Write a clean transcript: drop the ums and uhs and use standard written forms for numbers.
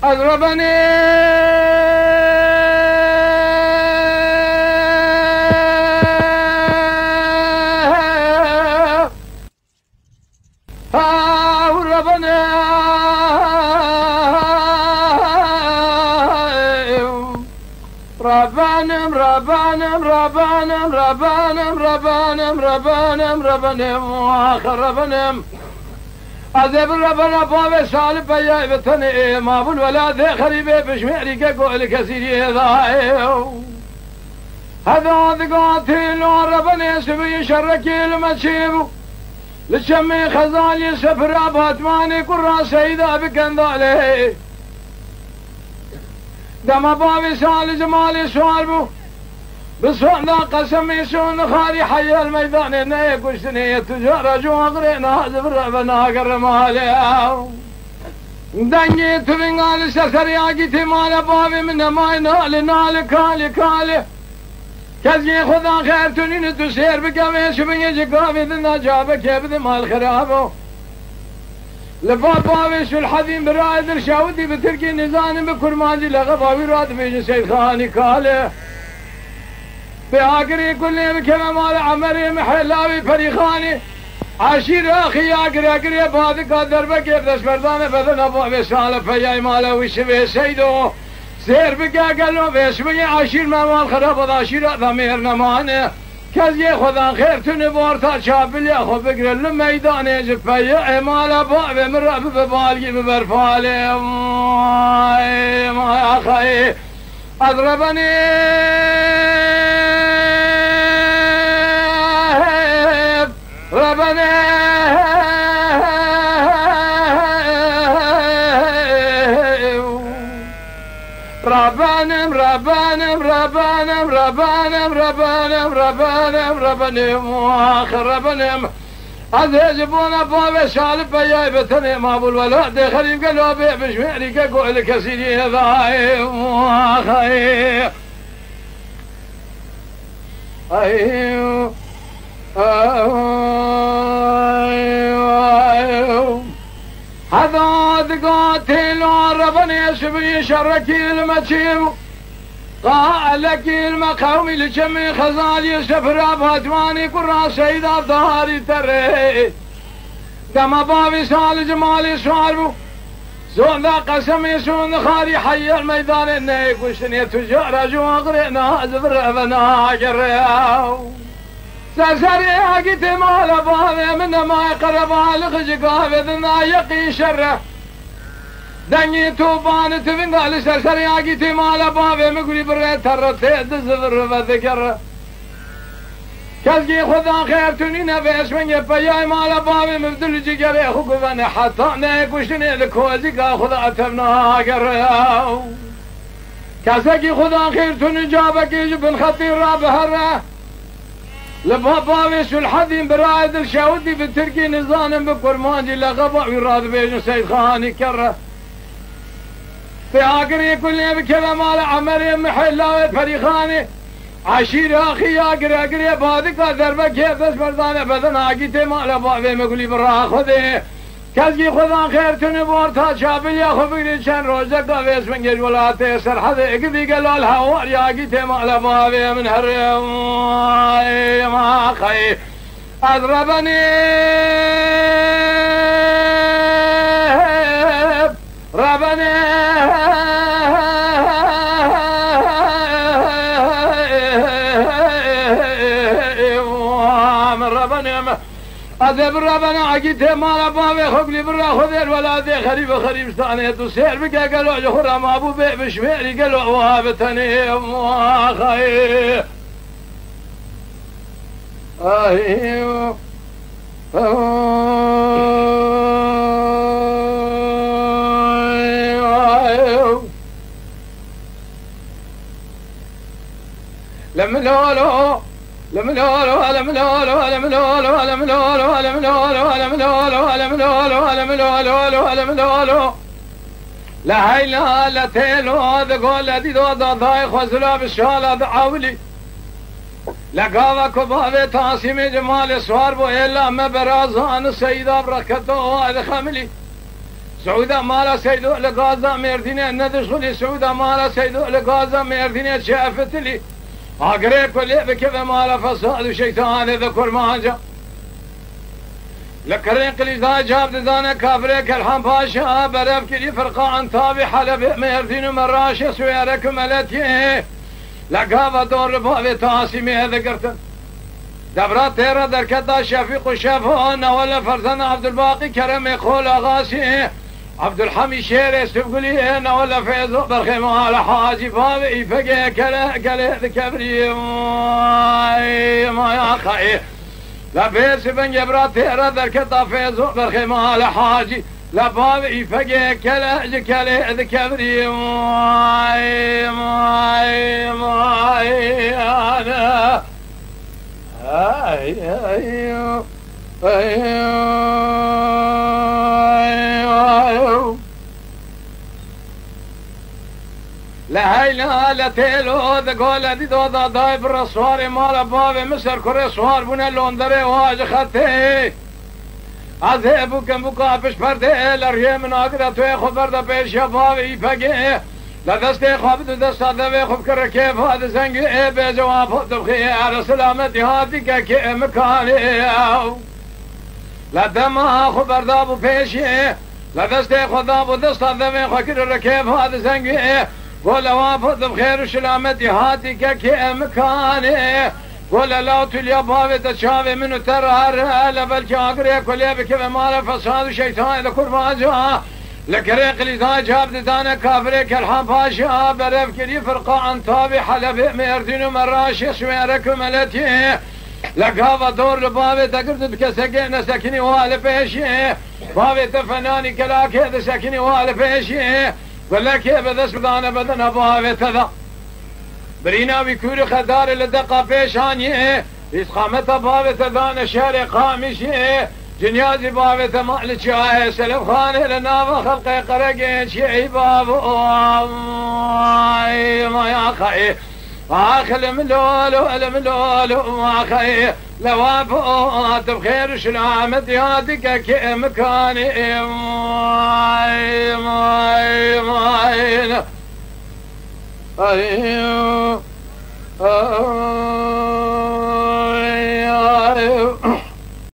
أضربني ربانم ربانم ربانم ربانم ربانم ربانم ربانم آخر ربانم أذب ربنا باب سالب بيا بتني ما بول ولا ذي خريبة بشمعري كقول كثير هذا ذقاتل ربنا سبي شركي المشيب لشمي خزالي سفر باتماني قرى سيدا بكندالي دم بابي سال جمالي سوالبو بصعنا قسمي سون خاري حي الميدان نيك وشتني تجار جو اغرينا زبر بنا قرمالي دنجي تبنغال سسرياقي تمال بابي من ماي نال كالي كالي كزي خدا خير تنين تسير بكامي شبني جكامي ذنا جابك يبدي مال خرابو لبابا شو الحذيم برائد الشاودي بتركي نزاني بكرمانجي لغباوي راد بيجي سيد خاني كاله بآقري كل بكما مال عمري محلاوي فريخاني عشير اخي اقري بعد قدر بكير دش بردانه بدن ابو بسال فياي ماله وشبه سيدو سير بقى قالوا بيش بقى عشير ما مال خراب عشير ضمير نمانه كذي خدا خير تنبورتا شابل ياخذ بقر الميدان يجب فيا مال باب مر ببالي ببرفالي ما يا اخي اضربني ربني ربانم ربانم ربانم ربانم ربانم ربانم ربانم واخر ربانم أذهبون باب شالب بياي بتني ما بول ولا خريب قالوا بيع بشمعري كقول كسيري ذاي واخي أيوه هذا ذقاتل ربني سبي شركي المتشيب قالك المقومي لجمي خزالي سفر بهجواني قرى سيد الظهاري تري دم بابي سال جمالي سوالبو زون ذا قسمي سون خاري حي الميدان النيك وشني تجار جو اغرينا زبر ابنا جرياو سرسري اقيت مال بابي من ما يقرب الخج قابض يقي شره دني توبان تبنغال سرسري اقيت مال بابي مقولي بريت ترتي دزبر بذكر كذي خدا خير تنين بيش من يبياي مال بابي مبدل جيجري خقبني حتى نيك وشني لكوزي خدا اتبنا قرياو كذي خدا خير تنين جابك يجب خطير رابهره لبابا شو الحذيم برائد الشاودي بالتركي نظام بكرمانجي لغبا ويراد بيجن سيد خاني كره في آقري كل بكذا مال عمري محلاوي فريخاني عشير اخي آقري بادك دربك كيف دش مردانه بدن آقيتي مال بابي مقولي برا خذي كذي خدا خير تنبور تا شابل ياخذ بقري شان روزك ويس من جل ولاتي سرحذي اقذي قالوا الهوار ياقيتي مال بابي من هرم ما خي اضربني ربني أذب ربنا عقيت مال بابي خبلي برا خذير ولا ذي خريب ثانية تسير بقى قالوا جخرا ما أبو بيع بشميري قالوا وهابتني أخي أيوه لما لولو لم لولو لم لولو لم لولو لم لولو لم لولو لم لولو لم لولو لم لولو لم لولو لا هي لا تيلو ذقول دي دو ضاي خزلا بالشاله دعولي لقاوا كبابه تاسيم جمال سوار بو الا ما برازان سيدا بركته هذا خملي سعودة مالا سيدو لقازا مردينة ندخل سعودة مالا سيدو لقازا مردينة شافت لي أقريب كل بكذا مالا فصاد شيطان ذكر مانجا لكريق اللي ذا جاب ذانا كافريك الحم باشا برف كلي فرقا عن طابي حلب مردين مراشة سويرك ملتي لقابة دور ربابي تاسمي هذا قرتن دبرات تيرا دركتا شفيق وشافون ولا فرزان عبد الباقي كرم يقول أغاسي عبد الحميد شير استبقلي انا ولا فيزو برخيمة على حاجي بابي فقه كلا ذكبري ما يا خاي لا بيس بن جبرات تيرا دركتا فيزو برخيمة على حاجي لا بابي فقه كلا ذكبري ما انا لا هاي لا تيلو ذا قول دي دو ذا دايب الرسوار مال بابي مصر كوري سوار بنا لوندري واج خطي عذيبو كم بقابش برده لريه من آقرة توي خبر دا پیش بابي فقه لدسته خواب دو دستا دوی خوب کر که فاد زنگی به جواب دبخی علی سلامتی هاتی که مکانی لدما خبر دابو پیشی لدسته خدا بو دستا دوی خوب کر که فاد زنگی قول واب دبخیر سلامتی هاتی که مکانی قول لا تلیا باوی تشاوی منو ترهر لبلکی آگری کلی بکه مال فساد شیطان ذکر باجا لكريق اللي ذا جاب دانا كافريك الحام باشا برف كلي فرقا عن طابي حلب مردين ومراشي سويرك ملتي لقابة دور لبابي تقرد بكسكين سكني والبيشي بابي تفناني كلاك هذا سكني والبيشي ولا كيف ذس بدانا بدنا بابي تذا برينا بكوري خدار لدقا بيشاني إسقامة بابي تذانا شاري قامشي جنيازي بابي تمال شاي سلف خاني لنا وخلقي قرقين شيء بابو ما يا خي اخل ملولو الملولو ما خي لوافو تبخير شلامت يادك كي مكاني ما